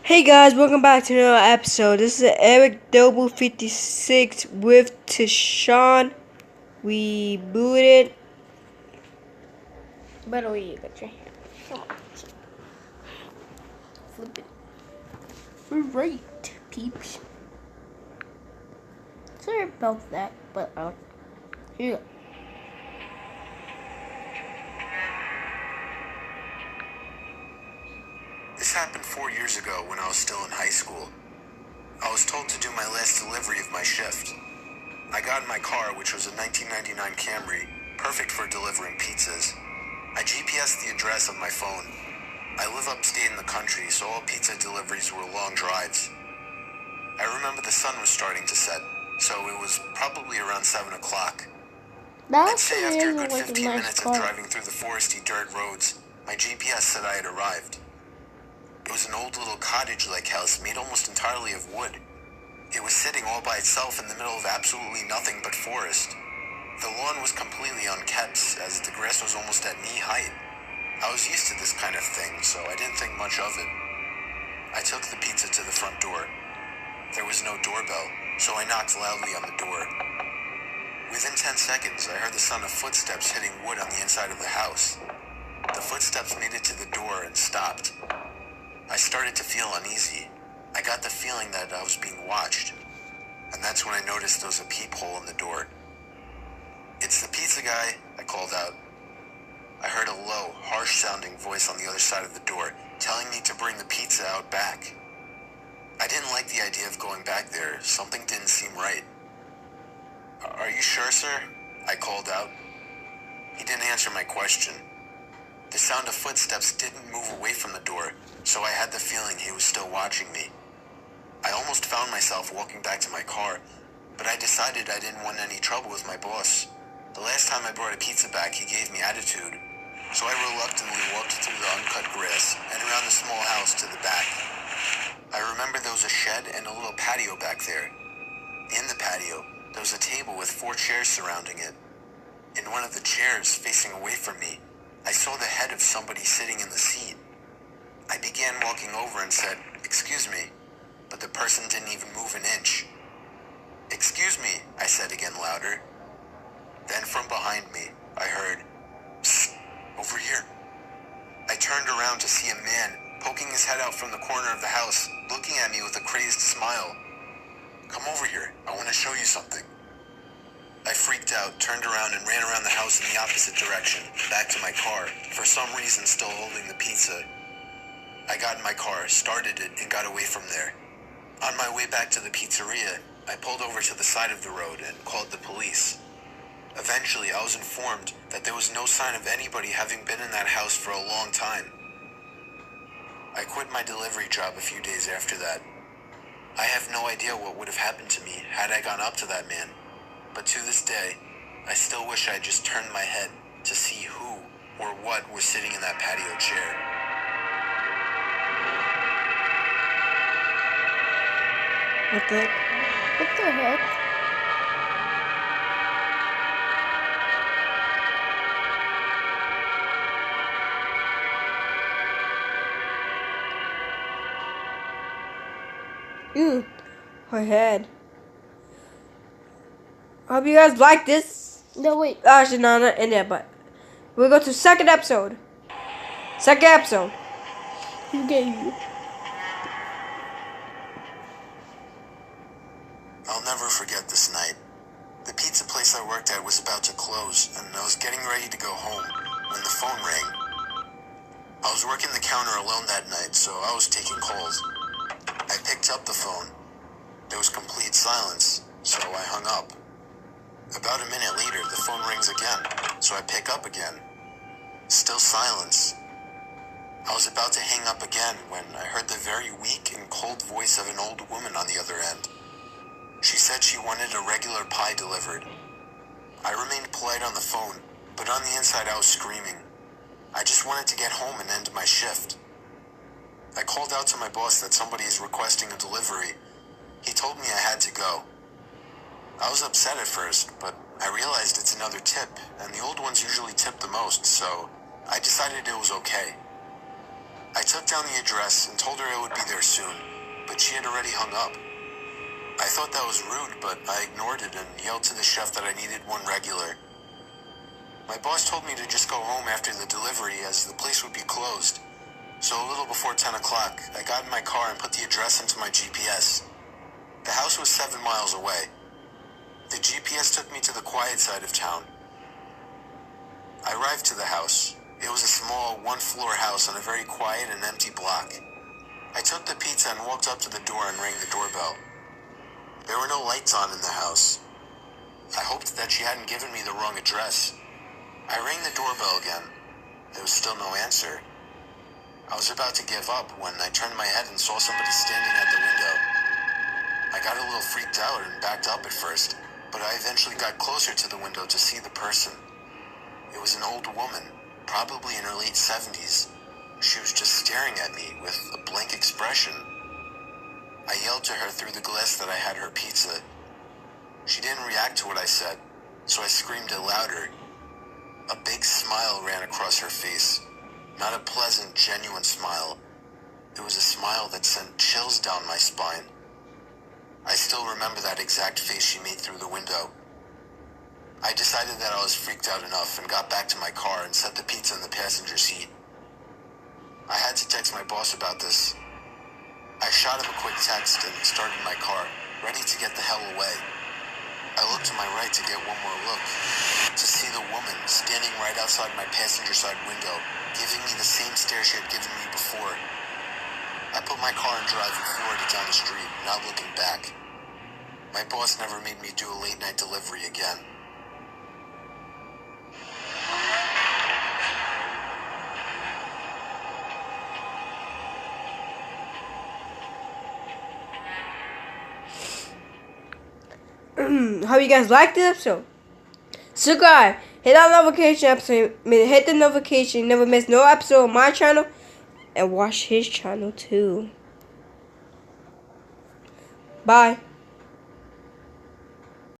Hey guys, welcome back to another episode. This is Eric Double 56 with Tashawn. We booted. By the way, you got your hand. Come on. Flip it. Right, peeps. Sorry about that, but here you go. This happened 4 years ago when I was still in high school. I was told to do my last delivery of my shift. I got in my car, which was a 1999 Camry, perfect for delivering pizzas. I GPSed the address of my phone. I live upstate in the country, so all pizza deliveries were long drives. I remember the sun was starting to set, so it was probably around 7 o'clock. I'd say after a good 15 minutes of driving through the foresty dirt roads, my GPS said I had arrived. It was an old little cottage-like house made almost entirely of wood. It was sitting all by itself in the middle of absolutely nothing but forest. The lawn was completely unkept, as the grass was almost at knee height. I was used to this kind of thing, so I didn't think much of it. I took the pizza to the front door. There was no doorbell, so I knocked loudly on the door. Within 10 seconds, I heard the sound of footsteps hitting wood on the inside of the house. The footsteps made it to the door and stopped. I started to feel uneasy. I got the feeling that I was being watched. And that's when I noticed there was a peephole in the door. "It's the pizza guy," I called out. I heard a low, harsh-sounding voice on the other side of the door, telling me to bring the pizza out back. I didn't like the idea of going back there. Something didn't seem right. "Are you sure, sir?" I called out. He didn't answer my question. The sound of footsteps didn't move away from the door, so I had the feeling he was still watching me. I almost found myself walking back to my car, but I decided I didn't want any trouble with my boss. The last time I brought a pizza back, he gave me attitude, so I reluctantly walked through the uncut grass and around the small house to the back. I remember there was a shed and a little patio back there. In the patio, there was a table with 4 chairs surrounding it. In one of the chairs, facing away from me, I saw the head of somebody sitting in the seat. I began walking over and said, "Excuse me," but the person didn't even move an inch. "Excuse me," I said again louder. Then from behind me, I heard, "Psst, over here." I turned around to see a man poking his head out from the corner of the house, looking at me with a crazed smile. "Come over here, I want to show you something." I freaked out, turned around and ran around the house in the opposite direction, back to my car, for some reason still holding the pizza. I got in my car, started it, and got away from there. On my way back to the pizzeria, I pulled over to the side of the road and called the police. Eventually, I was informed that there was no sign of anybody having been in that house for a long time. I quit my delivery job a few days after that. I have no idea what would have happened to me had I gone up to that man. But to this day, I still wish I had just turned my head to see who or what was sitting in that patio chair. What the heck? What the heck? Ew, her head. I hope you guys like this. No, wait. Actually, no, not in there, but we'll go to second episode. Second episode. You get you. I'll never forget this night. The pizza place I worked at was about to close, and I was getting ready to go home when the phone rang. I was working the counter alone that night, so I was taking calls. I picked up the phone. There was complete silence, so I hung up. About a minute later, the phone rings again, so I pick up again. Still silence. I was about to hang up again when I heard the very weak and cold voice of an old woman on the other end. She said she wanted a regular pie delivered. I remained polite on the phone, but on the inside I was screaming. I just wanted to get home and end my shift. I called out to my boss that somebody is requesting a delivery. He told me I had to go. I was upset at first, but I realized it's another tip, and the old ones usually tip the most, so I decided it was okay. I took down the address and told her I would be there soon, but she had already hung up. I thought that was rude, but I ignored it and yelled to the chef that I needed one regular. My boss told me to just go home after the delivery as the place would be closed. So a little before 10 o'clock, I got in my car and put the address into my GPS. The house was 7 miles away. The GPS took me to the quiet side of town. I arrived to the house. It was a small, one-floor house on a very quiet and empty block. I took the pizza and walked up to the door and rang the doorbell. There were no lights on in the house. I hoped that she hadn't given me the wrong address. I rang the doorbell again. There was still no answer. I was about to give up when I turned my head and saw somebody standing at the window. I got a little freaked out and backed up at first, but I eventually got closer to the window to see the person. It was an old woman, probably in her late 70s. She was just staring at me with a blank expression. I yelled to her through the glass that I had her pizza. She didn't react to what I said, so I screamed it louder. A big smile ran across her face. Not a pleasant, genuine smile. It was a smile that sent chills down my spine. I still remember that exact face she made through the window. I decided that I was freaked out enough and got back to my car and set the pizza in the passenger seat. I had to text my boss about this. I shot him a quick text and started my car, ready to get the hell away. I looked to my right to get one more look, to see the woman standing right outside my passenger side window, giving me the same stare she had given me before. I put my car in drive and floored it down the street, not looking back. My boss never made me do a late night delivery again. Hope you guys liked this episode. Subscribe, hit that notification episode, hit the notification, never miss no episode on my channel, and watch his channel too. Bye.